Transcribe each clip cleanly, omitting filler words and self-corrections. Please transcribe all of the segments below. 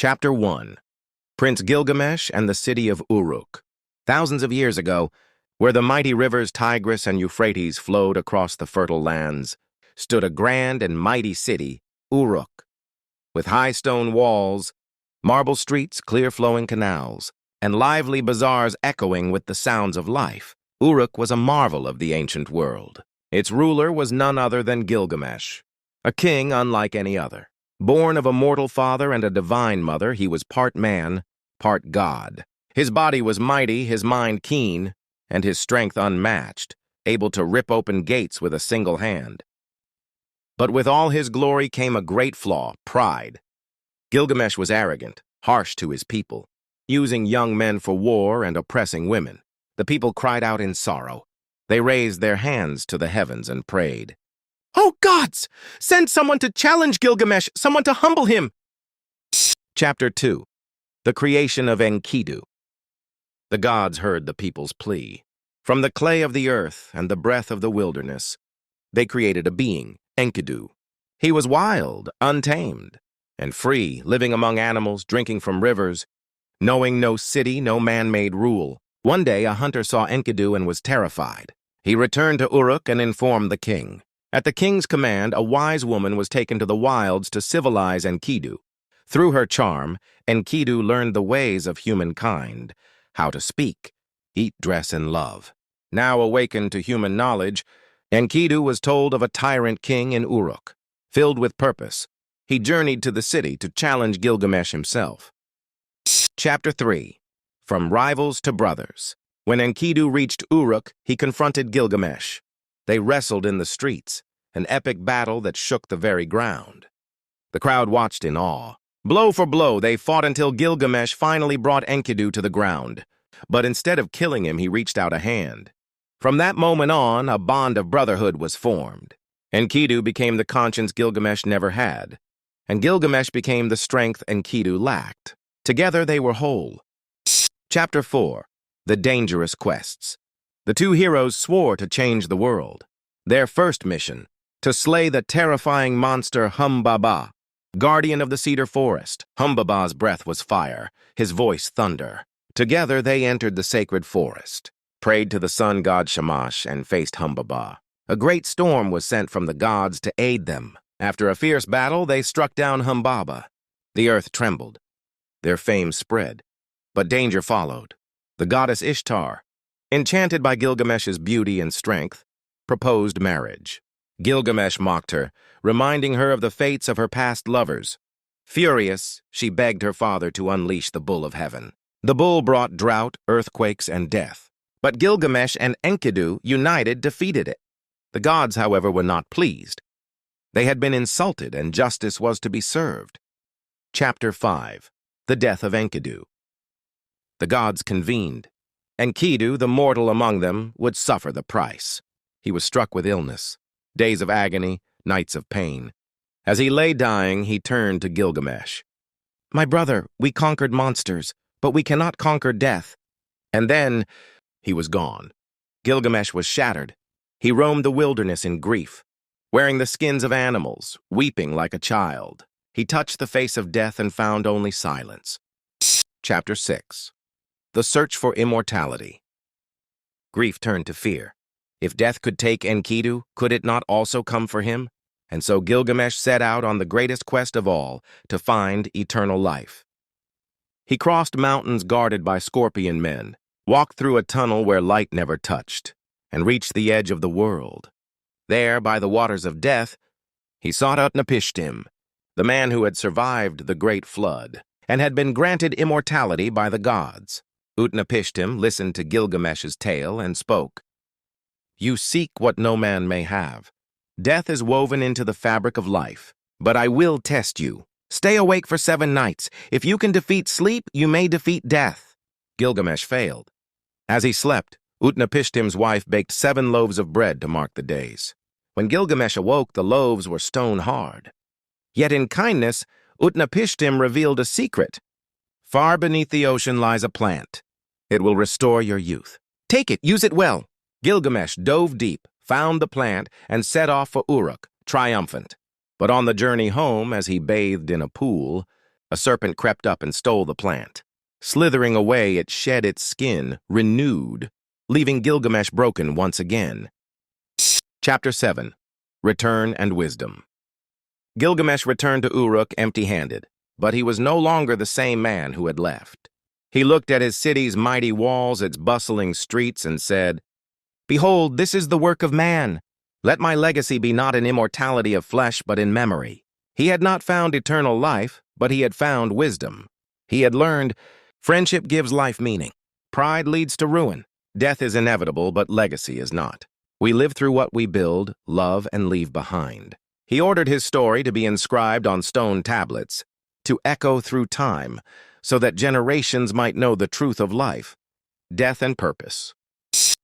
Chapter 1. Prince Gilgamesh and the City of Uruk. Thousands of years ago, where the mighty rivers Tigris and Euphrates flowed across the fertile lands, stood a grand and mighty city, Uruk, with high stone walls, marble streets, clear-flowing canals, and lively bazaars echoing with the sounds of life. Uruk was a marvel of the ancient world. Its ruler was none other than Gilgamesh, a king unlike any other. Born of a mortal father and a divine mother, he was part man, part god. His body was mighty, his mind keen, and his strength unmatched, able to rip open gates with a single hand. But with all his glory came a great flaw, pride. Gilgamesh was arrogant, harsh to his people, using young men for war and oppressing women. The people cried out in sorrow. They raised their hands to the heavens and prayed, "Oh gods! Send someone to challenge Gilgamesh, someone to humble him!" Chapter 2. The Creation of Enkidu. The gods heard the people's plea. From the clay of the earth and the breath of the wilderness, they created a being, Enkidu. He was wild, untamed, and free, living among animals, drinking from rivers, knowing no city, no man-made rule. One day, a hunter saw Enkidu and was terrified. He returned to Uruk and informed the king. At the king's command, a wise woman was taken to the wilds to civilize Enkidu. Through her charm, Enkidu learned the ways of humankind, how to speak, eat, dress, and love. Now awakened to human knowledge, Enkidu was told of a tyrant king in Uruk. Filled with purpose, he journeyed to the city to challenge Gilgamesh himself. Chapter 3. From Rivals to Brothers. When Enkidu reached Uruk, he confronted Gilgamesh. They wrestled in the streets, an epic battle that shook the very ground. The crowd watched in awe. Blow for blow, they fought until Gilgamesh finally brought Enkidu to the ground. But instead of killing him, he reached out a hand. From that moment on, a bond of brotherhood was formed. Enkidu became the conscience Gilgamesh never had, and Gilgamesh became the strength Enkidu lacked. Together they were whole. Chapter 4. The Dangerous Quests. The two heroes swore to change the world. Their first mission, to slay the terrifying monster Humbaba, guardian of the cedar forest. Humbaba's breath was fire, his voice thunder. Together they entered the sacred forest, prayed to the sun god Shamash, and faced Humbaba. A great storm was sent from the gods to aid them. After a fierce battle, they struck down Humbaba. The earth trembled. Their fame spread. But danger followed. The goddess Ishtar, enchanted by Gilgamesh's beauty and strength, proposed marriage. Gilgamesh mocked her, reminding her of the fates of her past lovers. Furious, she begged her father to unleash the bull of heaven. The bull brought drought, earthquakes, and death. But Gilgamesh and Enkidu, united, defeated it. The gods, however, were not pleased. They had been insulted, and justice was to be served. Chapter 5. The Death of Enkidu. The gods convened. Enkidu, the mortal among them, would suffer the price. He was struck with illness, days of agony, nights of pain. As he lay dying, he turned to Gilgamesh. "My brother, we conquered monsters, but we cannot conquer death." And then he was gone. Gilgamesh was shattered. He roamed the wilderness in grief, wearing the skins of animals, weeping like a child. He touched the face of death and found only silence. Chapter 6. The Search for Immortality. Grief turned to fear. If death could take Enkidu, could it not also come for him? And so Gilgamesh set out on the greatest quest of all, to find eternal life. He crossed mountains guarded by scorpion men, walked through a tunnel where light never touched, and reached the edge of the world. There, by the waters of death, he sought Utnapishtim, the man who had survived the great flood, and had been granted immortality by the gods. Utnapishtim listened to Gilgamesh's tale and spoke. "You seek what no man may have. Death is woven into the fabric of life. But I will test you. Stay awake for 7 nights. If you can defeat sleep, you may defeat death." Gilgamesh failed. As he slept, Utnapishtim's wife baked 7 loaves of bread to mark the days. When Gilgamesh awoke, the loaves were stone hard. Yet in kindness, Utnapishtim revealed a secret. "Far beneath the ocean lies a plant. It will restore your youth. Take it, use it well." Gilgamesh dove deep, found the plant, and set off for Uruk, triumphant. But on the journey home, as he bathed in a pool, A serpent crept up and stole the plant. Slithering away, it shed its skin, renewed, leaving Gilgamesh broken once again. Chapter 7. Return and Wisdom. Gilgamesh returned to Uruk empty-handed, but he was no longer the same man who had left. He looked at his city's mighty walls, its bustling streets, and said, "Behold, this is the work of man. Let my legacy be not in immortality of flesh, but in memory." He had not found eternal life, but he had found wisdom. He had learned, friendship gives life meaning. Pride leads to ruin. Death is inevitable, but legacy is not. We live through what we build, love, and leave behind. He ordered his story to be inscribed on stone tablets, to echo through time, so that generations might know the truth of life, death, and purpose.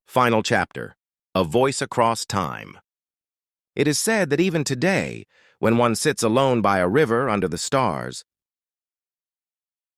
Final chapter. A voice across time. It is said that even today, when one sits alone by a river under the stars,